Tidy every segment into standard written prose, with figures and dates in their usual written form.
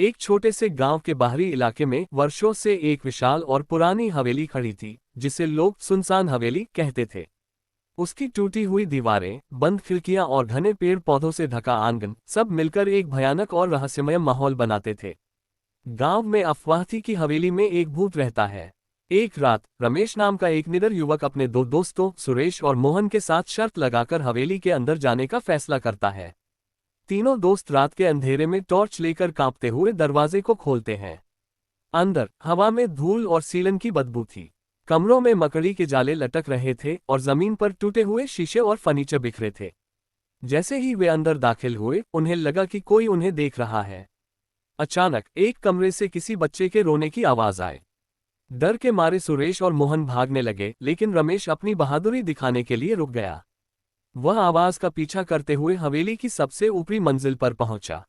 एक छोटे से गांव के बाहरी इलाके में वर्षों से एक विशाल और पुरानी हवेली खड़ी थी, जिसे लोग सुनसान हवेली कहते थे। उसकी टूटी हुई दीवारें, बंद खिड़कियां और घने पेड़ पौधों से ढका आंगन सब मिलकर एक भयानक और रहस्यमय माहौल बनाते थे। गांव में अफवाह थी कि हवेली में एक भूत रहता है। एक रात रमेश नाम का एक निडर युवक अपने दो दोस्तों सुरेश और मोहन के साथ शर्त लगाकर हवेली के अंदर जाने का फैसला करता है। तीनों दोस्त रात के अंधेरे में टॉर्च लेकर कांपते हुए दरवाजे को खोलते हैं। अंदर हवा में धूल और सीलन की बदबू थी। कमरों में मकड़ी के जाले लटक रहे थे और जमीन पर टूटे हुए शीशे और फर्नीचर बिखरे थे। जैसे ही वे अंदर दाखिल हुए, उन्हें लगा कि कोई उन्हें देख रहा है। अचानक एक कमरे से किसी बच्चे के रोने की आवाज आई। डर के मारे सुरेश और मोहन भागने लगे, लेकिन रमेश अपनी बहादुरी दिखाने के लिए रुक गया। वह आवाज का पीछा करते हुए हवेली की सबसे ऊपरी मंजिल पर पहुंचा।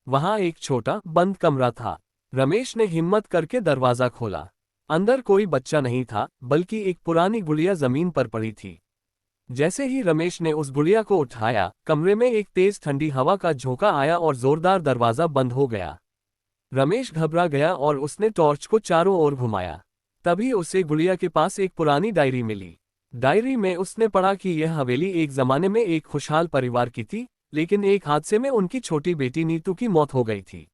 वहां एक छोटा बंद कमरा था। रमेश ने हिम्मत करके दरवाजा खोला। अंदर कोई बच्चा नहीं था, बल्कि एक पुरानी गुड़िया जमीन पर पड़ी थी। जैसे ही रमेश ने उस गुड़िया को उठाया, कमरे में एक तेज ठंडी हवा का झोंका आया और जोरदार दरवाजा बंद हो गया। रमेश घबरा गया और उसने टॉर्च को चारों ओर घुमाया। तभी उसे गुड़िया के पास एक पुरानी डायरी मिली। डायरी में उसने पढ़ा कि यह हवेली एक जमाने में एक खुशहाल परिवार की थी, लेकिन एक हादसे में उनकी छोटी बेटी नीतू की मौत हो गई थी।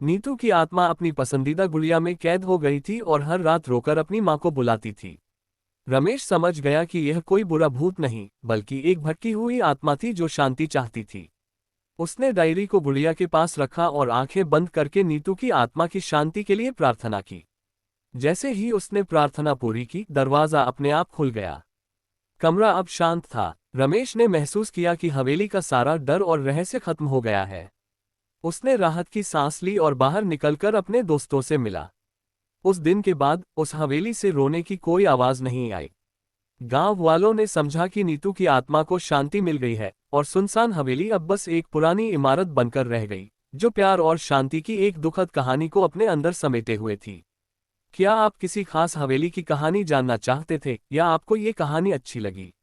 नीतू की आत्मा अपनी पसंदीदा गुड़िया में कैद हो गई थी और हर रात रोकर अपनी मां को बुलाती थी। रमेश समझ गया कि यह कोई बुरा भूत नहीं, बल्कि एक भटकी हुई आत्मा थी जो शांति चाहती थी। उसने डायरी को गुड़िया के पास रखा और आंखें बंद करके नीतू की आत्मा की शांति के लिए प्रार्थना की। जैसे ही उसने प्रार्थना पूरी की, दरवाजा अपने आप खुल गया। कमरा अब शांत था। रमेश ने महसूस किया कि हवेली का सारा डर और रहस्य खत्म हो गया है। उसने राहत की सांस ली और बाहर निकलकर अपने दोस्तों से मिला। उस दिन के बाद उस हवेली से रोने की कोई आवाज नहीं आई। गांव वालों ने समझा कि नीतू की आत्मा को शांति मिल गई है और सुनसान हवेली अब बस एक पुरानी इमारत बनकर रह गई, जो प्यार और शांति की एक दुखद कहानी को अपने अंदर समेटे हुए थी। क्या आप किसी खास हवेली की कहानी जानना चाहते थे, या आपको ये कहानी अच्छी लगी?